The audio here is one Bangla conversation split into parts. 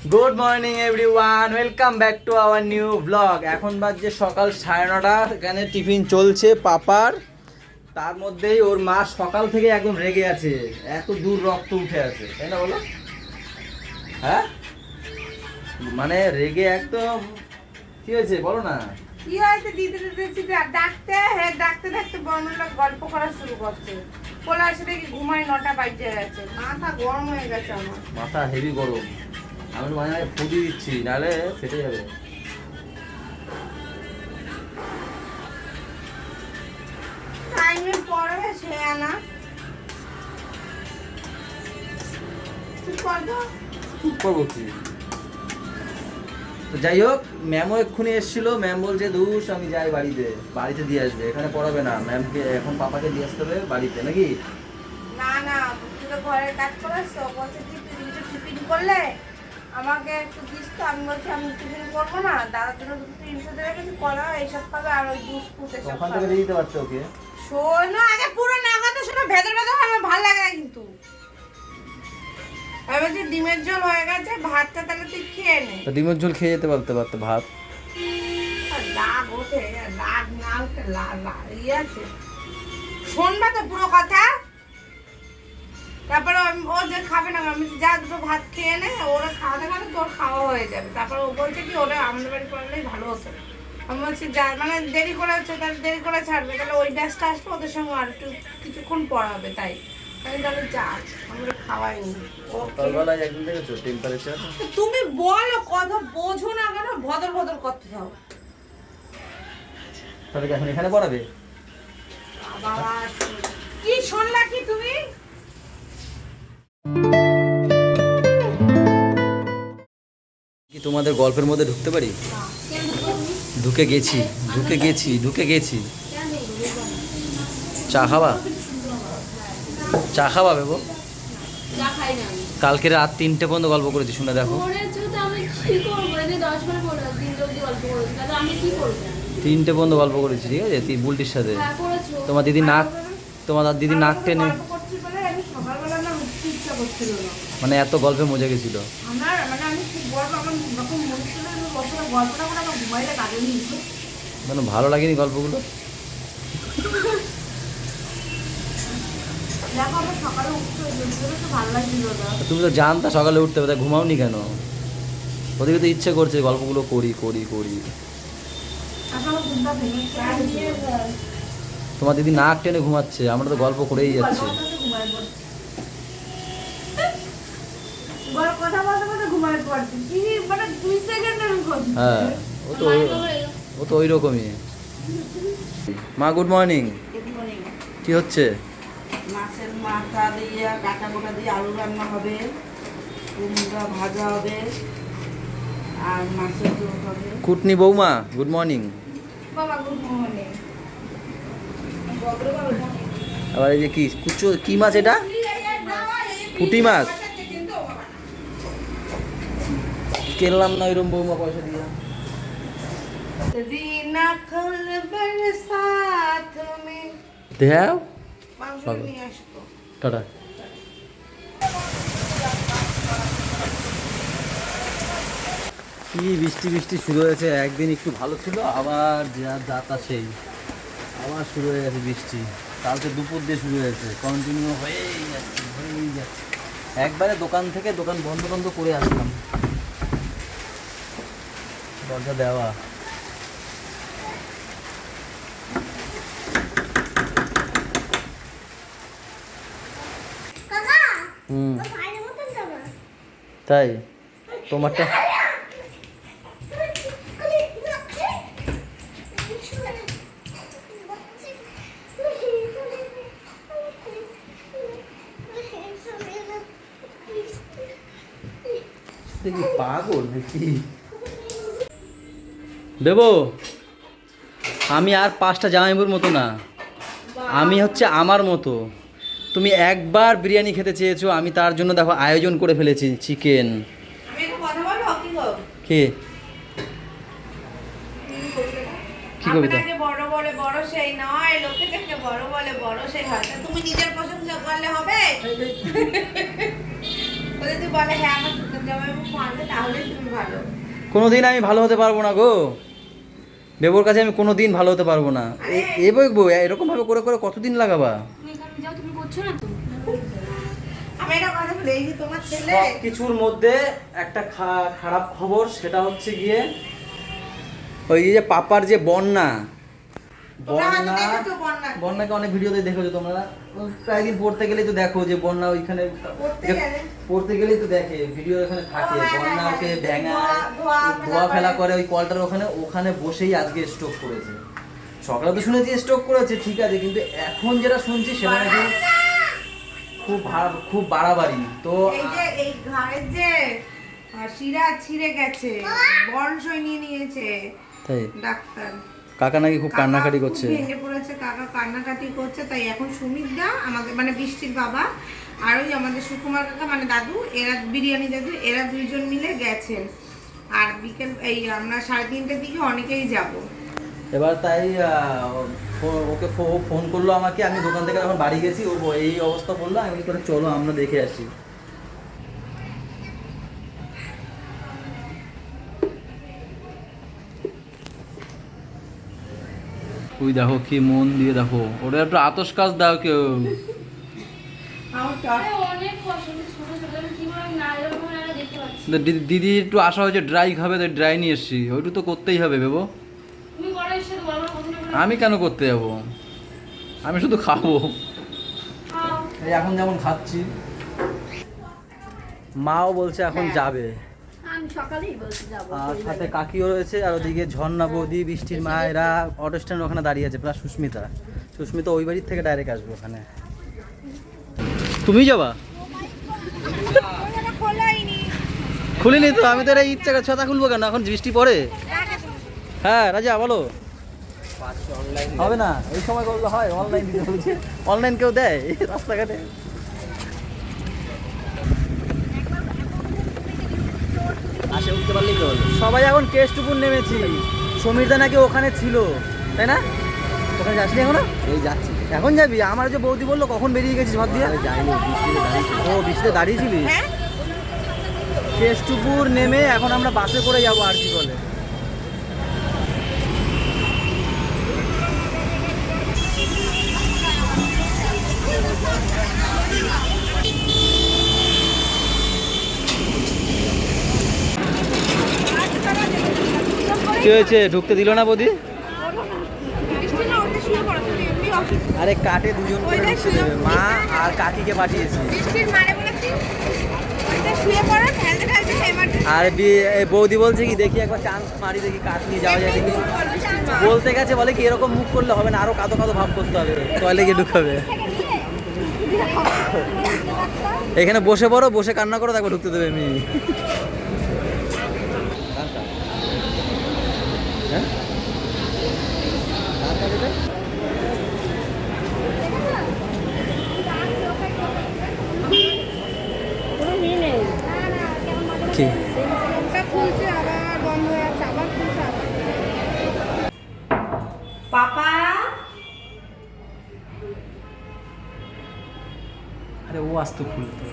Good morning everyone, welcome back to our new blog. এখন বাজছে সকাল 9:30। এখানে টিফিন চলছে পাপার। তার মধ্যেই ওর মা সকাল থেকে একদম রেগে আছে, এত দূর রক্ত উঠে আছে, তাই না বলো? হ্যাঁ, মানে রেগে একদম। কি হয়েছে বলো না? কি হয়েছে? দিদি দিদি ডাকতে ডাকতে ডাকতে বর্ণনা গল্প করা শুরু করছে। কোলা এসে দেখি ঘুমাই 9টা বাজে গেছে। মাথা গরম হয়ে গেছে আমার। মাথা হেভি গরম। আমি মানে ফুটি দিচ্ছি, নাহলে ফেটে যাবে। টাইমের পরে সে আনা চুপ কর তো। চুপ করবো কি? তো যাই হোক, ম্যামও এক্ষুনি এসেছিল। ম্যাম বলছে দুষ আমি যাই বাড়িতে দিয়ে আসবে, এখানে পড়াবে না। ম্যামকে এখন পাপাকে দিয়ে আসতে হবে বাড়িতে, নাকি? না না, তুই তো ঘরের কাজ করাচ্ছো। বলছে তুই কিছু টিফিন করলে আমাকে একটু দিস তো। আমি বলছি আমি টিফিন করবো না, দাদার জন্য দুটো 300 টাকা কিছু করা এইসব খাবে আর ওই জুস ফুস এসব ওখান থেকে খাবে। দিয়ে দিতে পারছো ওকে। শোনো আগে পুরো নাগাতে শোনো, ভেতর ভেতর আমার ভালো লাগে না কিন্তু। আমি বলছি ডিমের ঝোল হয়ে গেছে, ভাতটা তাহলে তুই খেয়ে নে। তো ডিমের ঝোল খেয়ে যেতে পারতে ভাত। আর রাগ ওঠে, রাগ না উঠে ইয়ে আছে। শোনবা তো পুরো কথা। তারপরে ও যে খাবে না, আমি বলছি, যা দুটো ভাত খেয়ে নে, ওরা খাওয়াতে খাওয়াতে তোর খাওয়া হয়ে যাবে। তারপরে ও বলছে কি ওরা আমাদের বাড়ি পড়লেই ভালো হতো। আমি বলছি যা, মানে দেরি করে হচ্ছে, তাহলে দেরি করে ছাড়বে, তাহলে ওই ব্যাসটা আসলে ওদের সঙ্গে আর একটু কিছুক্ষণ পড়াবে। তাই আমি তাহলে যা, আমরা খাওয়াইনি। সকালবেলায় একদিন দেখেছো টেম্পারেচার? তুমি বলো, কথা বোঝো না কেন? ভদর ভদর করতে থাও। তাহলে কি এখন এখানে পড়াবে? বাবা কি শুনলা কি তুমি? কি তোমাদের গল্পের মধ্যে ঢুকতে পারি? ঢুকে গেছি। চা খাবা বেবো? কালকে রাত 3টে পর্যন্ত গল্প করেছি, শুনে দেখো। 3টে পর্যন্ত গল্প করেছি, ঠিক আছে? তুই বুলটির সাথে তোমার দিদি নাক টেনে, মানে এত গল্পে মজা গেছিল। মানে ভালো লাগেনি গল্পগুলো? তুমি তো জানতা সকালে উঠতে হবে, তাই ঘুমাওনি কেন? ওদিকে তো ইচ্ছে করছে গল্পগুলো করি। তোমার দিদি নাক টেনে ঘুমাচ্ছে, আমরা তো গল্প করেই যাচ্ছি। হ্যাঁ, ও তো ওই রকমই। মা গুড মর্নিং। কি হচ্ছে? মাছের মাথা দিয়ে কাটা গোটা দিয়ে আলু রান্না হবে, কুমড়া ভাজা হবে, আর মাছের ঝোল হবে। কুটনি বৌমা গুড মর্নিং। বাবা গুড মর্নিং। আবার এই যে কি মাছ এটা? পুঁটি মাছ কিনলাম না ওইরকম বৌমা পয়সা দিয়ে। রিনা খল বরসাত মে দেও মাংস নিয়ে আসবো। টাটা। কি বৃষ্টি শুরু হয়েছে। একদিন একটু ভালো ছিল, আবার যা তা সেই আবার শুরু হয়ে গেছে বৃষ্টি। কালকে দুপুর দিয়ে শুরু হয়েছে, কন্টিনিউ হয়েই যাচ্ছে। একবারে দোকান বন্ধ করে আসলাম, দরজা দেওয়া। তাই তোমারটা দেখি পাগল নাকি দেবো? আমি আর 5টা জামাইবুর মতো না, আমি হচ্ছে আমার মতো। তুমি একবার বিরিয়ানি খেতে চেয়েছো, আমি তার জন্য দেখো আয়োজন করে ফেলেছি চিকেন। কে? কি কবিতা? বড় বলে বড় সেই নয়, লোকে যাকে বড় বলে বড় সেই হয়। তুমি নিজের প্রশংসা করলে হবে? ও যদি বলে হ্যাঁ আমার সুন্দর জামাইবাবু মানবে তাহলেই তুমি ভালো। কোনোদিন আমি ভালো হতে পারবো না গো, বেবুর কাছে আমি কোনোদিন ভালো হতে পারবো না। এরকম ভাবে করে করে কতদিন লাগাবা? তুমি এখানে যাও, তুমি করছো না তো? আমি এটা কথা বলি, এই যে তোমার ছেলে সব কিছুর মধ্যে একটা খারাপ খবর, সেটা হচ্ছে গিয়ে ওই যে পাপার যে বন্যা, তোমরা হয়তো দেখেছো বন্যা। বন্যাকে অনেক ভিডিওতে দেখেছো তোমরা, প্রায় দিন পড়তে গেলেই তো দেখো যে বন্যা ওইখানে পড়তে গেলেই তো দেখে ভিডিও এখানে থাকে, বন্যা ওকে ভেঙা ধোয়া ফেলা করে ওই কলটার ওখানে, ওখানে বসেই আজকে স্ট্রোক করেছে। সকালে তো শুনেছি স্ট্রোক করেছে, ঠিক আছে, কিন্তু এখন যেটা শুনছি সেটা নাকি খুব বাড়াবাড়ি। তো এই যে এই ঘাড়ের যে শিরা ছিঁড়ে গেছে, বংশ নিয়ে নিয়েছে তাই ডাক্তার। কাকা নাকি খুব কান্নাকাটি কাকা করছে। খুব ভেঙে পড়েছে, কাকা কান্নাকাটি করছে। তাই এখন সুমিত দা আমাদের মানে বৃষ্টির বাবা আর ওই আমাদের সুকুমার কাকা মানে দাদু, এরা বিরিয়ানি দাদু, এরা দুইজন মিলে গেছেন। আর বিকেল এই আমরা 3:30টার দিকে অনেকেই যাব। এবার তাই ওকে ফোন করলো আমাকে, আমি দোকান থেকে যখন বাড়ি গেছি ও এই অবস্থা বললো, আমি বলি করে চলো আমরা দেখে আসি। ওই দেখো কি মন দিয়ে দেখো, ওটা একটু আতস কাজ দাও কেউ। আরে অনেক কষ্ট, আমি ছোট ছোট, আমি কিভাবে না এরকম না দেখতে পাচ্ছি। দিদি একটু আশা হয়েছে ড্রাই খাবে, তাই ড্রাই নিয়ে এসছি, ওইটু তো করতেই হবে বেবো। তুমি বড় এসে তো বড় বড় কথা বলে আমি কেন করতে যাবো, আমি শুধু খাবো। খাও। এই এখন যেমন খাচ্ছি, মাও বলছে এখন যাবে, আমি সকালেই বলছি যাবো। আর সাথে কাকিও রয়েছে, আর ওদিকে ঝর্ণা বৌদি, বৃষ্টির মা, এরা অটো স্ট্যান্ড ওখানে দাঁড়িয়ে আছে, প্লাস সুস্মিতা ওই বাড়ির থেকে ডাইরেক্ট আসবে ওখানে। তুমি যাবা? খুলিনি তো, আমি তো এটা ইচ্ছা করে ছাতা খুলবো কেন, এখন বৃষ্টি পড়ে। হ্যাঁ রাজা বলো। হবে না এই সময় করলে হয়, অনলাইন দিতে বলছে, অনলাইন কেউ দেয় এই রাস্তাঘাটে? আসে উঠতে পারলেই তো হলো। সবাই এখন কেষ্টপুর নেমেছি, সমীরদা নাকি ওখানে ছিল, তাই না? ওখানে যাসনি এখনো? এই যাচ্ছি। এখন যাবি? আমার যে বৌদি বললো কখন বেরিয়ে গেছিস ভাব দিয়ে? যাইনি, বৃষ্টিতে দাঁড়িয়েছি। ও বৃষ্টিতে দাঁড়িয়েছিলি? কেষ্টপুর নেমে এখন আমরা বাসে করে যাবো আর কি বলে। কি হয়েছে, ঢুকতে দিল না বৌদি? আরে কাটে দুজন করে ঢুকতে দেবে, মা আর কাকিকে পাঠিয়েছি। আর বৌদি বলছে কি দেখি একবার চান্স মারি, দেখি কাঠ নিয়ে যাওয়া যায় দেখি। বলতে গেছে, বলে কি এরকম মুখ করলে হবে না, আরো কাদো কাদো ভাব করতে হবে, টয়লেটে গিয়ে ঢুকাবে। এখানে বসে পড়ো, বসে কান্না করো, তারপর ঢুকতে দেবে মেয়ে। হ্যাঁ কি পাপা আরে ও আসতো খুলতো,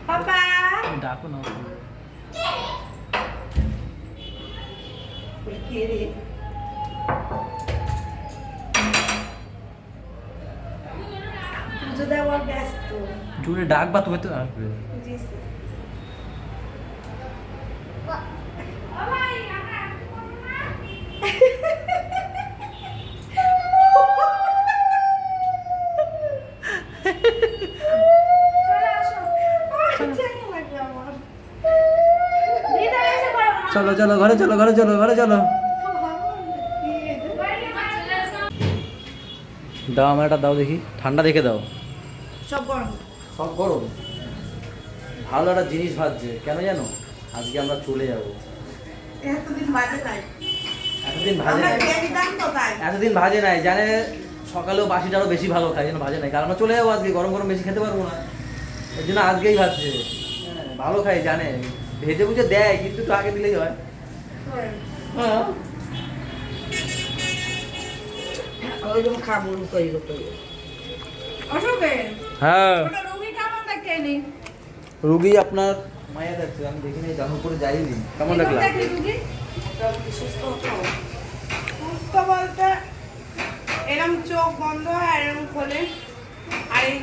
পাপা ডাকো না। কে রে? পুজো দেওয়ার ব্যস্ত। জোরে ডাকবা তুমি তো আসবে। চলো চলো ঘরে চলো, ঘরে চলো, ঘরে চলো। দাও আমার একটা দাও দেখি, ঠান্ডা দেখে দাও। সব গরম। সব গরম। ভালো একটা জিনিস ভাজছে, কেন জানো? আজকে আমরা চলে যাবো। এতদিন বাজে নাই, এতদিন ভাজে আমরা নাই, বিয়ে দিতাম তো তাই। এতদিন ভাজে নাই, জানে সকালেও বাসিটা আরো বেশি ভালো খাই, যেন ভাজে নাই, কারণ আমরা চলে যাবো আজকে, গরম গরম বেশি খেতে পারবো না, ওই জন্য আজকেই ভাজছে। হ্যাঁ, ভালো খাই জানে, ভেজে বুঝে দেয়, কিন্তু একটু আগে দিলেই হয়। হ্যাঁ ওইরকম খাবো কই কই অশোকে হ্যাঁ ওটা রুগী কেমন দেখে নি? রুগী আপনার মায়া দেখছো, আমি দেখিনি, জামা পরে যাইনি। কেমন লাগলো? সুস্থ বলতে এরম চোখ বন্ধ হয় আর এরম খোলে, আর এই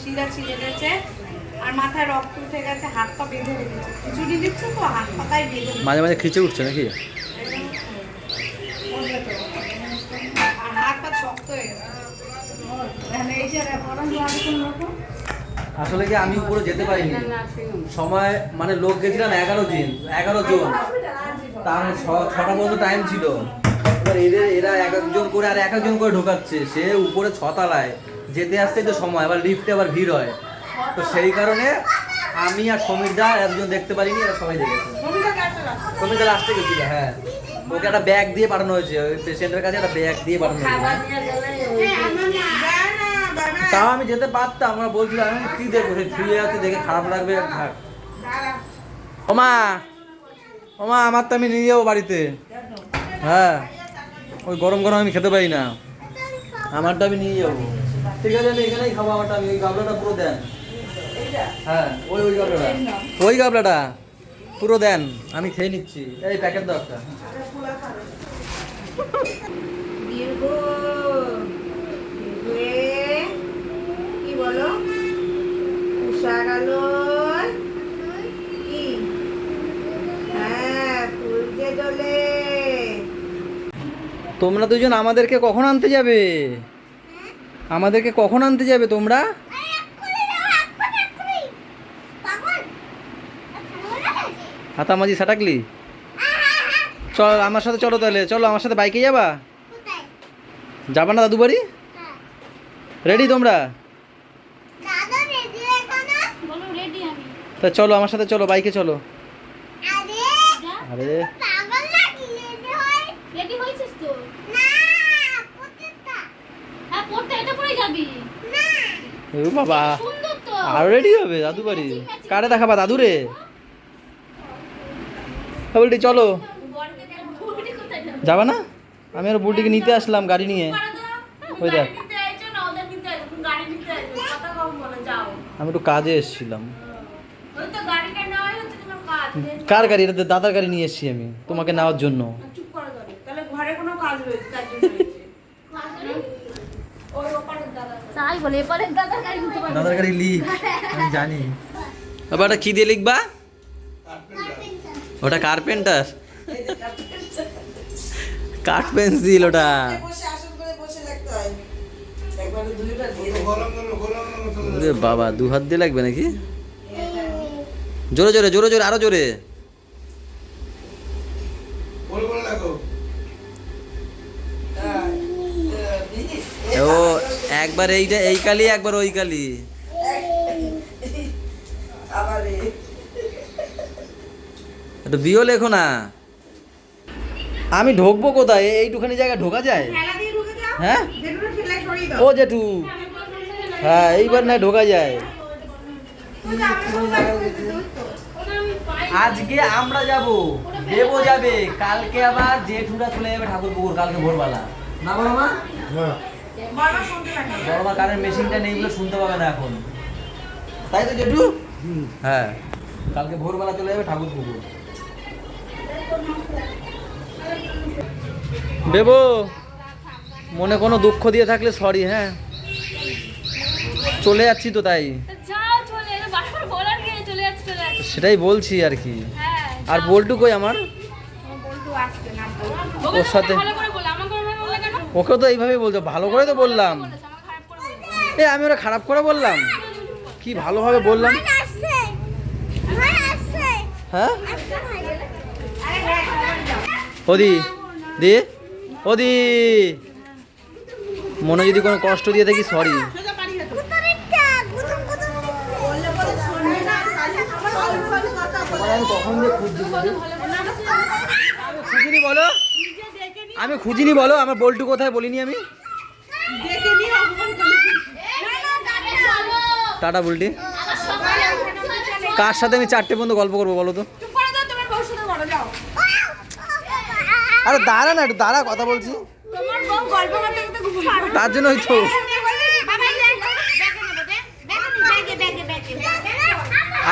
শিরা ছিঁড়ে গেছে, আর মাথায় রক্ত উঠে গেছে, হাত পা বেঁধে রেখেছে। খিচুড়ি দিচ্ছে তো হাত পাতায় বেঁধে রেখেছে। মাঝে মাঝে খিচে উঠছে নাকি? আর হাত পা শক্ত হয়ে গেছে। আসলে কি আমি উপরে যেতে পারিনি, সময় মানে লোক গেছিলাম 11 জন, তার 6টা পর্যন্ত টাইম ছিল। এবার এরা এক একজন করে আর এক একজন করে ঢোকাচ্ছে, সে উপরে 6 তলায় যেতে আসতে তো সময়, আবার লিফটে আবার ভিড় হয়, তো সেই কারণে আমি আর সমীর দা একজন দেখতে পারিনি, এরা সবাই দেখেছে। সমীর দা লাস্টে গেছিল। হ্যাঁ, ওকে একটা ব্যাগ দিয়ে পাঠানো হয়েছে, ওই পেশেন্টের কাছে একটা ব্যাগ দিয়ে পাঠানো হয়েছে। তাও আমি যেতে পারতাম, আমরা বলছিলাম আমি কি দেখবো, সে শুয়ে আছে দেখে খারাপ লাগবে, থাক। ওমা আমার তো আমি নিয়ে যাবো বাড়িতে। হ্যাঁ, ওই গরম গরম আমি খেতে পারি না, আমারটা আমি নিয়ে যাবো। ঠিক আছে, আমি এখানেই খাবো আমারটা, আমি ওই গাবলাটা পুরো দেন। হ্যাঁ, ওই গাবলাটা পুরো দেন, আমি খেয়ে নিচ্ছি। এই প্যাকেট দাও একটা। কি বলো? উষা গেল কি? হ্যাঁ, ফুল যে দোলে। তোমরা দুজন আমাদেরকে কখন আনতে যাবে? আমাদেরকে কখন আনতে যাবে তোমরা? হাতামাজি সাটাকলি, চল আমার সাথে, চলো তাহলে, চলো আমার সাথে। বাইকে যাবা? যাবা না দাদু বাড়ি? রেডি তোমরা? তা চলো আমার সাথে, চলো বাইকে চলো। আরে রেডি হয়েছিস তো? হ্যাঁ, পড়তে এটা পরে যাবি। ও বাবা, সুন্দর তো। আরো রেডি হবে দাদু বাড়ি? কারে দেখাবা দাদুরে? বলটি চলো। বুড়ি কোথায় যাবে? যাবা না? আমি আর বুলটিকে নিতে আসলাম গাড়ি নিয়ে। ওই দেখ, নিতে আইছো না ওদের নিতে আইছো, গাড়ি নিতে আইছো, কথা কম বলো, যাও। আমি একটু কাজে এসেছিলাম। ওই তো গাড়িটা নেওয়াই হচ্ছে তোমার কাজ। কার গাড়ি? এটা তো দাদার গাড়ি নিয়ে এসেছি আমি তোমাকে নেওয়ার জন্য। চুপ করো ধরে। তাহলে ঘরে কোনো কাজ রয়েছে তার জন্য হয়েছে। ওই ওপারের দাদা। তাই বলে এপারের দাদার গাড়ি নিতে পারবে। দাদার গাড়ি লিখ, আমি জানি। আবার ওটা কি দিয়ে লিখবা? ওটা কার্পেন্টার, কাঠ পেন্সিল ওটা। ওরে বাবা, 2 হাত দিয়ে লাগবে নাকি? জোরে জোরে জোরে জোরে, আরো জোরে। ও একবার এইটা, এই কালি, একবার ওই কালি। একটু বিও লেখো না। আমি ঢুকবো কোথায়? এইটুখানি জায়গা ঢোকা যায়? ঠেলা দিয়ে ঢুকে যাও। হ্যাঁ, যেটুকু ঠেলায় সরিয়ে দাও। ও জেঠু, হ্যাঁ এইবার না ঢোকা যায়। আজকে আমরা যাব, দেবো যাবে, কালকে আবার জেঠুরা চলে যাবে ঠাকুর পুকুর, কালকে ভোরবেলা। না বলো মা? বারবার শুনতে পাই না। বড় মা কারের মেশিনটা নেই বলে শুনতে পাবে না এখন, তাই তো জেঠু? হ্যাঁ, কালকে ভোরবেলা চলে যাবে ঠাকুর পুকুর। দেবো, মনে কোনো দুঃখ দিয়ে থাকলে সরি। হ্যাঁ, চলে যাচ্ছি তো তাই। যাও চলে, এবার বারবার বলার কি, চলে যাচ্ছে চলে যাচ্ছে। সেটাই বলছি আর কি। হ্যাঁ, আর বল্টু কই আমার? বলটু আসছে না, বলটু। ওকে ওর সাথে ভালো করে বল, আমাকে ওভাবে বললে কেন? ওকেও তো এইভাবেই বলছো, ভালো করে তো বললাম। বলেছে, আমাকে খারাপ করে বলেছে। আমি ওরা খারাপ করে বললাম? কি ভালোভাবে বললাম। হ্যাঁ, ওদি দি, ওদি মনে যদি কোনো কষ্ট দিয়ে থাকি সরি। আমি কখন দিয়ে খুঁজিনি বলো, আমি খুঁজিনি বলো, আমার বল্টু কোথায় বলিনি আমি। টাটা বুলটি। কার সাথে আমি 4টে পর্যন্ত গল্প করবো বলো তো? চুপ করে দাও, তোমার বউর সাথে বলো, যাও। আরে দাঁড়া না, একটু দাঁড়া, কথা বলছি। তোমার বউ গল্প করতে করতে ঘুমিয়ে তার জন্য হয়তো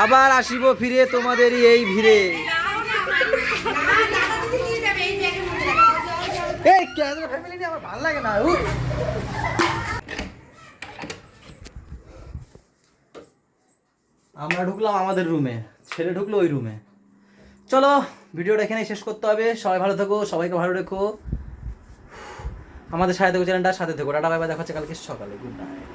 আবার আসিব ফিরে তোমাদেরই এই ভিড়ে। এই ক্যামেরা ফ্যামিলি নিয়ে আমার ভালো লাগে না। আমরা ঢুকলাম আমাদের রুমে, ছেলে ঢুকলো ওই রুমে। চলো ভিডিওটা এখানেই শেষ করতে হবে। সবাই ভালো থেকো, সবাইকে ভালো রেখো, আমাদের সাথে থেকো, চ্যানেলটার সাথে থেকো। টাটা বাই বাই, দেখা হচ্ছে কালকে সকালে। Good night.